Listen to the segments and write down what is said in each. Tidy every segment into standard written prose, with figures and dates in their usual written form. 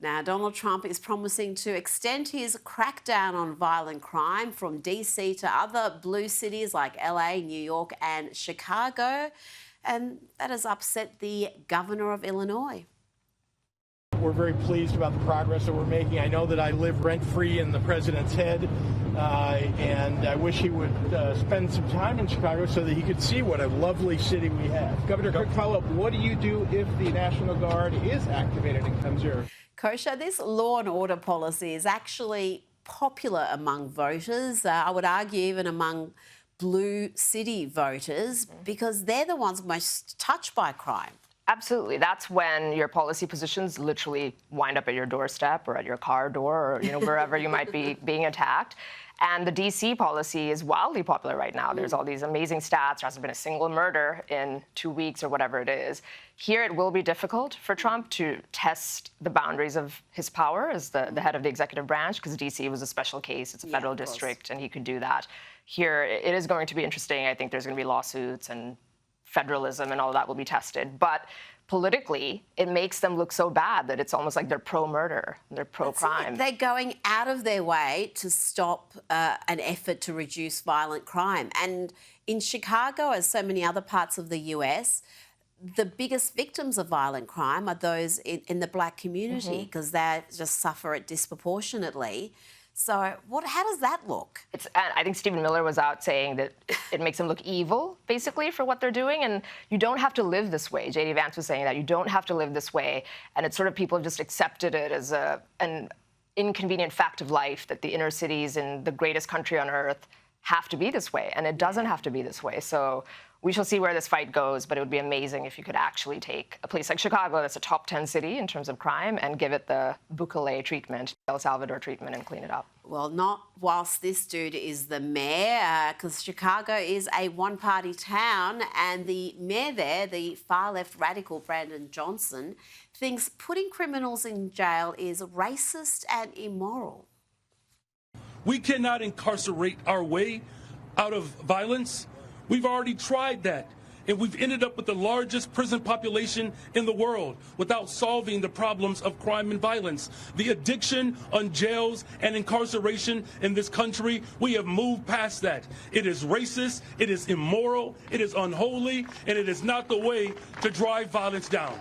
Now, Donald Trump is promising to extend his crackdown on violent crime from DC to other blue cities like LA, New York and Chicago. And that has upset the governor of Illinois. We're very pleased about the progress that we're making. I know that I live rent-free in the president's head, and I wish he would spend some time in Chicago so that he could see what a lovely city we have. Governor, quick follow-up. What do you do if the National Guard is activated in Missouri? Kosha, this law and order policy is actually popular among voters. I would argue even among blue city voters, because they're the ones most touched by crime. Absolutely. That's when your policy positions literally wind up at your doorstep or at your car door or, wherever you might be being attacked. And the DC policy is wildly popular right now. There's all these amazing stats. There hasn't been a single murder in 2 weeks or whatever it is. Here, it will be difficult for Trump to test the boundaries of his power as the head of the executive branch, because DC was a special case. It's a federal district, and he could do that. Here, it is going to be interesting. I think there's going to be lawsuits and federalism and all that will be tested. But politically, it makes them look so bad that it's almost like they're pro-murder, they're pro-crime. They're going out of their way to stop an effort to reduce violent crime. And in Chicago, as so many other parts of the US, the biggest victims of violent crime are those in the black community, because they just suffer it disproportionately. So how does that look? I think Stephen Miller was out saying that it makes them look evil, basically, for what they're doing. And you don't have to live this way. J.D. Vance was saying that you don't have to live this way. And it's sort of people have just accepted it as an inconvenient fact of life that the inner cities in the greatest country on earth have to be this way. And it doesn't have to be this way. So we shall see where this fight goes, but it would be amazing if you could actually take a place like Chicago, that's a top 10 city in terms of crime, and give it the Bukele treatment, El Salvador treatment, and clean it up. Well, not whilst this dude is the mayor, because Chicago is a one-party town, and the mayor there, the far-left radical Brandon Johnson, thinks putting criminals in jail is racist and immoral. We cannot incarcerate our way out of violence. We've already tried that, and we've ended up with the largest prison population in the world without solving the problems of crime and violence. The addiction on jails and incarceration in this country, we have moved past that. It is racist, it is immoral, it is unholy, and it is not the way to drive violence down.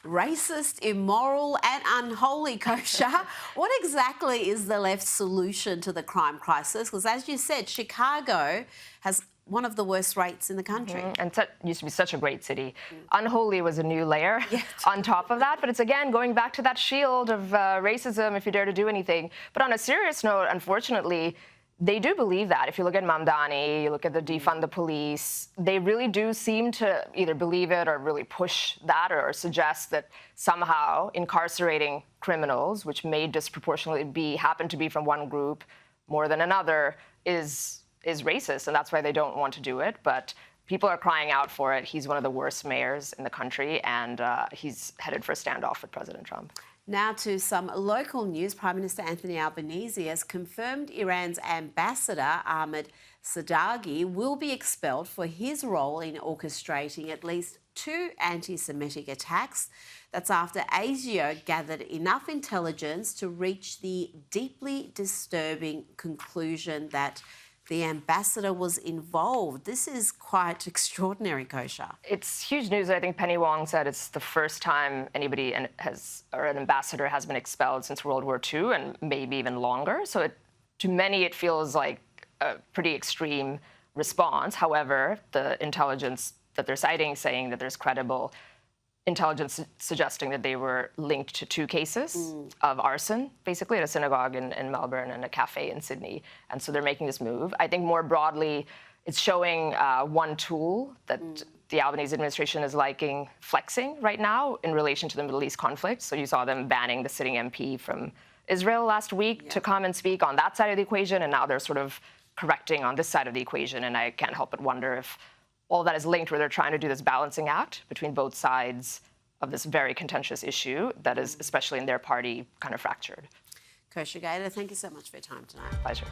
Racist, immoral and unholy, Kosha. What exactly is the left's solution to the crime crisis? Because as you said, Chicago has one of the worst rates in the country. And it used to be such a great city. Unholy was a new layer on top of that. But it's, again, going back to that shield of racism, if you dare to do anything. But on a serious note, unfortunately, they do believe that. If you look at Mamdani, you look at the defund the police, they really do seem to either believe it or really push that or suggest that somehow incarcerating criminals, which may disproportionately happen to be from one group more than another, is racist, and that's why they don't want to do it. But people are crying out for it. He's one of the worst mayors in the country, and he's headed for a standoff with President Trump. Now to some local news. Prime Minister Anthony Albanese has confirmed Iran's ambassador, Ahmed Sadeghi, will be expelled for his role in orchestrating at least 2 anti-Semitic attacks. That's after Asia gathered enough intelligence to reach the deeply disturbing conclusion that the ambassador was involved. This is quite extraordinary, Kosha. It's huge news. I think Penny Wong said it's the first time anybody an ambassador has been expelled since World War II, and maybe even longer. So to many, it feels like a pretty extreme response. However, the intelligence that they're citing saying that there's credible intelligence suggesting that they were linked to 2 cases of arson, basically, at a synagogue in Melbourne and a cafe in Sydney. And so they're making this move. I think more broadly, it's showing one tool that the Albanese administration is liking flexing right now in relation to the Middle East conflict. So you saw them banning the sitting MP from Israel last week to come and speak on that side of the equation, and now they're sort of correcting on this side of the equation. And I can't help but wonder if all that is linked, where they're trying to do this balancing act between both sides of this very contentious issue that is, especially in their party, kind of fractured. Kosha Gada, thank you so much for your time tonight. Pleasure.